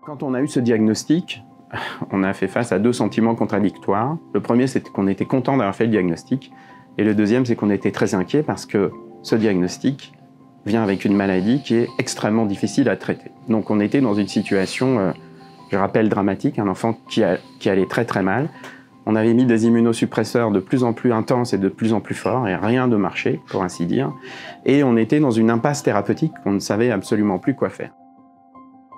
Quand on a eu ce diagnostic, on a fait face à deux sentiments contradictoires. Le premier, c'est qu'on était content d'avoir fait le diagnostic. Et le deuxième, c'est qu'on était très inquiet parce que ce diagnostic vient avec une maladie qui est extrêmement difficile à traiter. Donc on était dans une situation, je rappelle, dramatique, un enfant qui allait très très mal. On avait mis des immunosuppresseurs de plus en plus intenses et de plus en plus forts, et rien ne marchait, pour ainsi dire. Et on était dans une impasse thérapeutique, on ne savait absolument plus quoi faire.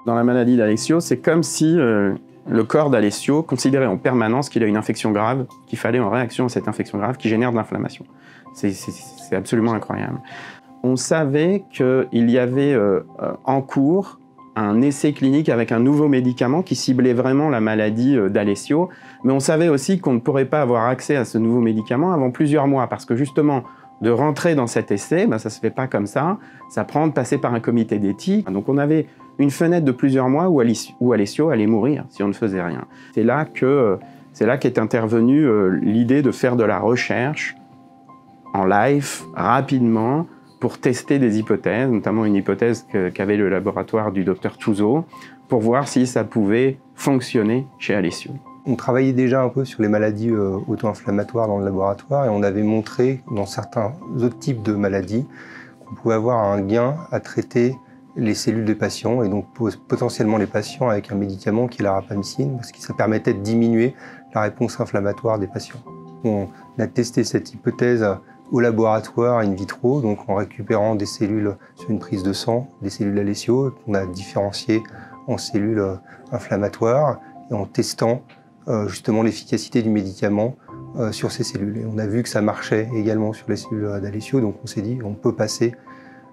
Dans la maladie d'Alessio, c'est comme si le corps d'Alessio considérait en permanence qu'il a une infection grave, qu'il fallait en réaction à cette infection grave qui génère de l'inflammation. C'est absolument incroyable. On savait qu'il y avait en cours un essai clinique avec un nouveau médicament qui ciblait vraiment la maladie d'Alessio, mais on savait aussi qu'on ne pourrait pas avoir accès à ce nouveau médicament avant plusieurs mois, parce que justement, de rentrer dans cet essai, ça ne se fait pas comme ça prend de passer par un comité d'éthique. Donc on avait une fenêtre de plusieurs mois où Alessio allait mourir si on ne faisait rien. C'est là qu'est intervenue l'idée de faire de la recherche en live, rapidement, pour tester des hypothèses, notamment une hypothèse qu'avait le laboratoire du docteur Tuso, pour voir si ça pouvait fonctionner chez Alessio. On travaillait déjà un peu sur les maladies auto-inflammatoires dans le laboratoire et on avait montré dans certains autres types de maladies qu'on pouvait avoir un gain à traiter les cellules des patients et donc potentiellement les patients avec un médicament qui est la rapamycine, parce que ça permettait de diminuer la réponse inflammatoire des patients. On a testé cette hypothèse au laboratoire in vitro, donc en récupérant des cellules sur une prise de sang, des cellules Alessio, qu'on a différenciées en cellules inflammatoires, et en testant justement l'efficacité du médicament sur ces cellules. Et on a vu que ça marchait également sur les cellules d'Alessio, donc on s'est dit on peut passer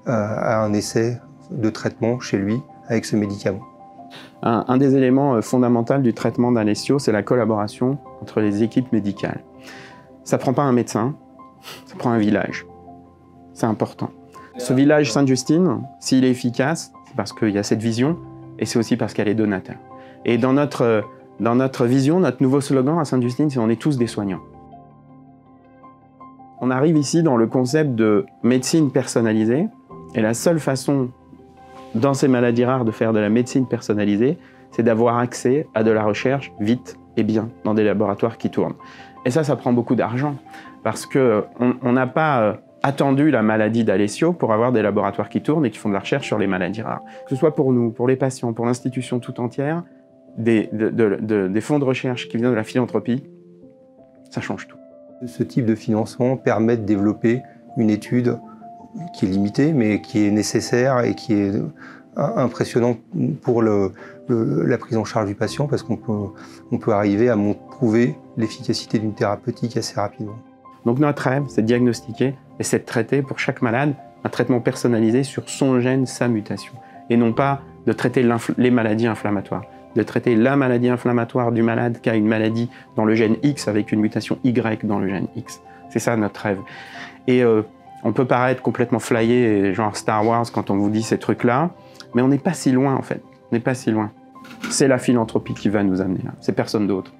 à un essai de traitement chez lui avec ce médicament. Un des éléments fondamentaux du traitement d'Alessio, c'est la collaboration entre les équipes médicales. Ça ne prend pas un médecin, ça prend un village. C'est important. Ce village Sainte-Justine, s'il est efficace, c'est parce qu'il y a cette vision, et c'est aussi parce qu'elle est donateur. Et dans notre vision, notre nouveau slogan à Sainte-Justine, c'est « On est tous des soignants ». On arrive ici dans le concept de médecine personnalisée, et la seule façon, dans ces maladies rares, de faire de la médecine personnalisée, c'est d'avoir accès à de la recherche vite et bien, dans des laboratoires qui tournent. Et ça prend beaucoup d'argent, parce qu'on n'a pas attendu la maladie d'Alessio pour avoir des laboratoires qui tournent et qui font de la recherche sur les maladies rares. Que ce soit pour nous, pour les patients, pour l'institution tout entière, des fonds de recherche qui viennent de la philanthropie, ça change tout. Ce type de financement permet de développer une étude qui est limitée, mais qui est nécessaire et qui est impressionnante pour la prise en charge du patient, parce qu'on peut arriver à prouver l'efficacité d'une thérapeutique assez rapidement. Donc notre rêve, c'est de diagnostiquer et c'est de traiter pour chaque malade un traitement personnalisé sur son gène, sa mutation. Et non pas de traiter les maladies inflammatoires, de traiter la maladie inflammatoire du malade qui a une maladie dans le gène X avec une mutation Y dans le gène X. C'est ça notre rêve. Et on peut paraître complètement flyé, genre Star Wars, quand on vous dit ces trucs-là, mais on n'est pas si loin en fait. On n'est pas si loin. C'est la philanthropie qui va nous amener là, c'est personne d'autre.